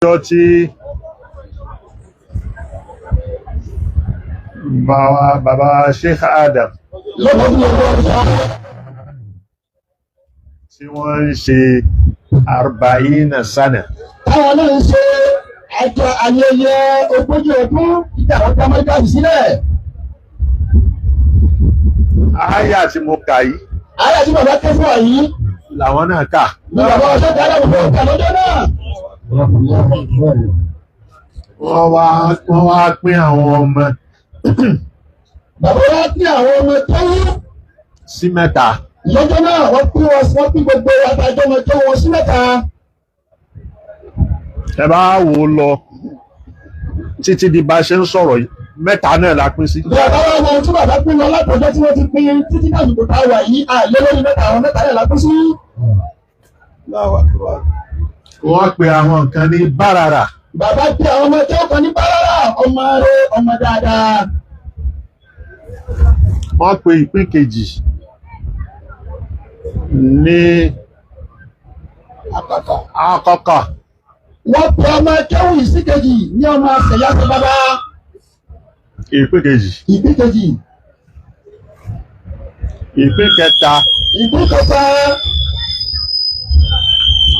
ọjọ́ tí bàbá Sheikh Adam tí wọ́n ń ṣe arba'ina sana. Táwọn náà ń ṣe àjọ ayẹyẹ ogójì ọdún ìjà àwọn Jamaica sílẹ̀. Àyà tí mo kà yìí. Àyà tí bàbá ké fún wa yìí. Làwọn náà kà. Ní bàbá ọjọ́ dáadáa wò fún ọ̀kà lọ́jọ́ náà. Wọ́n wá pín àwọn ọmọ. Bàbá wa pín àwọn ọmọ tẹ́wọ́. Sí mẹ́ta. Lọ́jọ́ náà wọ́n pín gbogbo àtàjọ́ ọmọ tẹ́wọ́ wọn sí mẹ́ta. Ẹ bá wò ó lọ títí di bá ṣe ń sọ̀rọ̀ yìí mẹ́ta náà la pín sí. Bàbá wa mọ tí bàbá pín lọ látọjọ́ tí wọ́n ti pín títí dàgbò tá a wà yìí àlẹ́ lórí mẹ́ta àwọn mẹ́ta náà la pín sí. Wọ́n pe àwọn nǹkan ní báràrà. Bàbá pín àwọn ọmọ tẹ́wọ́ kan ní báràrà ọmọ rẹ ọmọ dáadáa. Wọ́n pe ìpín kejì ní àkọ́kọ́. Wọ́n pe ọmọ kẹ́wù ìsíkejì ní ọmọ àṣẹyàṣẹ bàbá. Ìpín kejì. Ìpín kejì. Ìpín kẹta. Ìpín kẹta.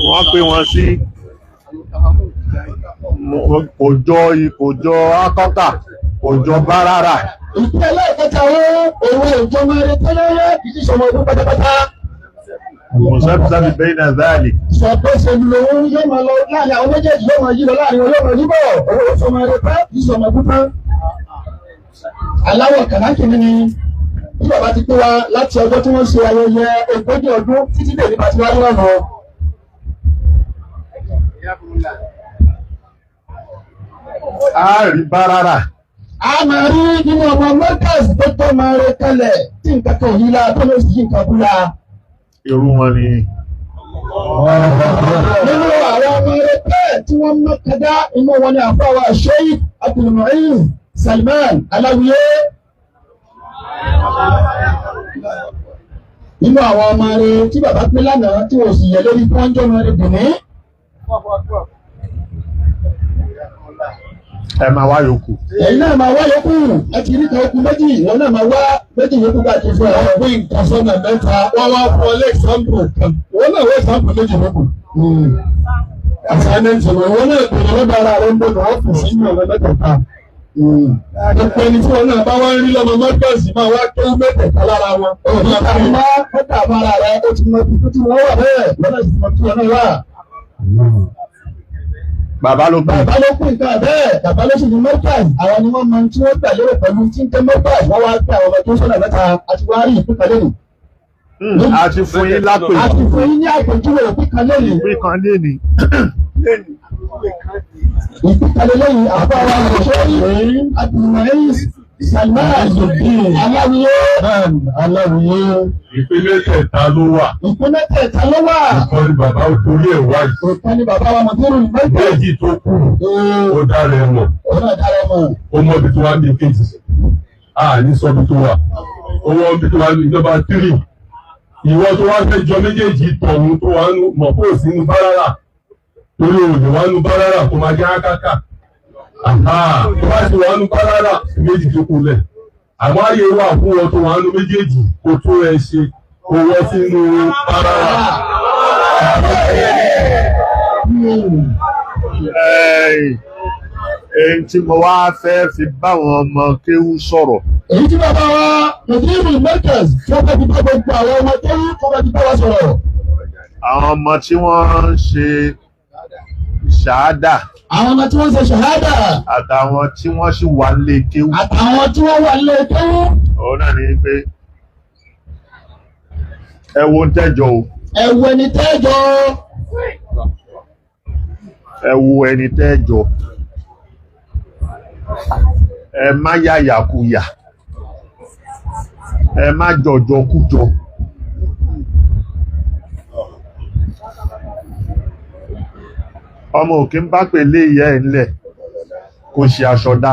Wọ́n pè wọ́n sí kòjọ àkọ́kọ́ kòjọ báràrà. Ìpín ẹlẹ́ẹ̀kẹta òun ìjọba rẹ tẹ́lẹ̀ ìṣọmọ ọdún pátápátá. Mùsàbísàbí bẹ́ẹ̀ náà záàlì. Ìṣọ̀pẹ̀sẹ̀ lòun yóò máa lọ láàrin àwọn méjèèjì yóò máa yí lọ láàrin wọn yóò máa yíbọ̀ owó ìṣọmọ rẹ pẹ́ ìṣọmọ púpọ̀. Aláwọ̀ kàlákìnní ni bí bàbá ti pé wa láti ọjọ́ tí wọ́n ṣe ayẹyẹ ogójì ọdún títí dè nípa tí wọ́n wá lọ́nà. A rí báràrà. A máa rí nínú ọmọ Markaz tó tó máa rẹ kalẹ̀ tí nǹkan kan ò yí la tó ló sì yí nǹkan búra. Irú wọn ni. Nínú àwọn ọmọ rẹ bẹ́ẹ̀ tí wọ́n mọ́kàdá inú wọn ni àfọwọ́ Sheikh Abdulmu'in Salman Aláwiyé. Nínú àwọn ọmọ rẹ tí bàbá pín lánàá tí wọ́n sì yẹ lórí pọ́njọ́ ọmọ rẹ dùn ní. Ẹ máa wá yòókù. Ẹ̀yin náà máa wá yòókù ẹ ti rí kan okùn méjì wọn náà máa wá méjì yòókù káàkiri fún ẹ. Wọ́n pín nǹkan sọ́nà mẹ́ta wọ́n wá fún ọ lẹ́ẹ̀sánpù kan wọ́n náà wọ́n sánpù méjì lókù. Assignment ọ̀nà wọn náà bẹ̀rẹ̀ lọ́dọ̀ ara rẹ̀ ń bọ̀ náà fún sí ìmọ̀ ọ̀nà mẹ́tẹ̀ẹ̀ta. Ìpè ní tí wọn náà bá wá ń rí lọ́mọ Markaz máa wá tó mẹ́tẹ̀ẹ̀ta lára wọn. Ọ̀nà àmọ́ mẹ́ta àbára rẹ̀ ó ti mọ ibi tí wọ́n wà bẹ́ẹ̀ lọ́nà ìsìnkú tí wọn náà wà. Bàbá ló pín. Bàbá ló pín nǹkan bẹ́ẹ̀ bàbá ló sì ní Markaz àwọn ni wọ́n mọ tí wọ́n gbà lérò pẹ̀lú tí ń tẹ́ Markaz wọ́n wá pé àwọn ọmọ tó sọ̀nà mẹ́ta àti wá rí ìpín kan lẹ́nu. A ti fún yín lápè. A ti fún yín ní àpèjúwe ìpín kan lẹ́nu. Ìpín kan lé ní. Ìpín kan lẹ́yìn àbáwá Sheikh Abdulmu'in Salman Aláwiyé. Aláwiyé. Ìpín mẹ́tẹ̀ẹ̀ta ló wà. Ìpín mẹ́tẹ̀ẹ̀ta ló wà. Ìkan ni bàbá torí ẹ̀ wá yìí. Ìkan ni bàbá wa Mọ̀tẹ́rù Markaz. Méjì tó kù ó dára ẹ̀ mọ̀. Ó náà dára ẹ̀ mọ̀. Ó mọ ibi tó wá ní kejì. A ní sọ ibi tó wà. Ó wọ ibi tó wá ní ìjọba tírì. Ìwọ tó wá fẹ́ jọ méjèèjì tọ̀hún tó wá mọ̀ kó o sínú báràrà. Torí òòlù wá nu báràrà kó máa jẹ́ ákáká. Tó bá ti wá nu báràrà méjì tó kù lẹ̀. Àmọ́ àyè wà fún wọn tó wà nínú méjèèjì kó tó ẹ ṣe kó wọ́ sínú báràrà. Èyí tí mo wá fẹ́ fi báwọn ọmọ kéwú sọ̀rọ̀. Èyí tí bàbá wa Mọ̀tẹ́rù Markaz tí wọ́n fẹ́ fi bá gbogbo àwọn ọmọ kéwú tó bá ti bá wa sọ̀rọ̀. Àwọn ọmọ tí wọ́n ń ṣe ṣàádà. Àwọn ọmọ tí wọ́n ń ṣe ṣàhádà. Àtàwọn tí wọ́n sì wà nílé kéwú. Àtàwọn tí wọ́n wà nílé kéwú. Òun náà ni pé ẹ wo ń tẹ́jọ o. Ẹ wo ẹni tẹ́jọ. Ẹ wo ẹni tẹ́jọ. Ẹ má yàyàkuyà. Ẹ má jọjọkújọ. Ọmọ òkè ń bá pèlé ìyá ẹ̀ ńlẹ̀ kò ṣe aṣọ dá.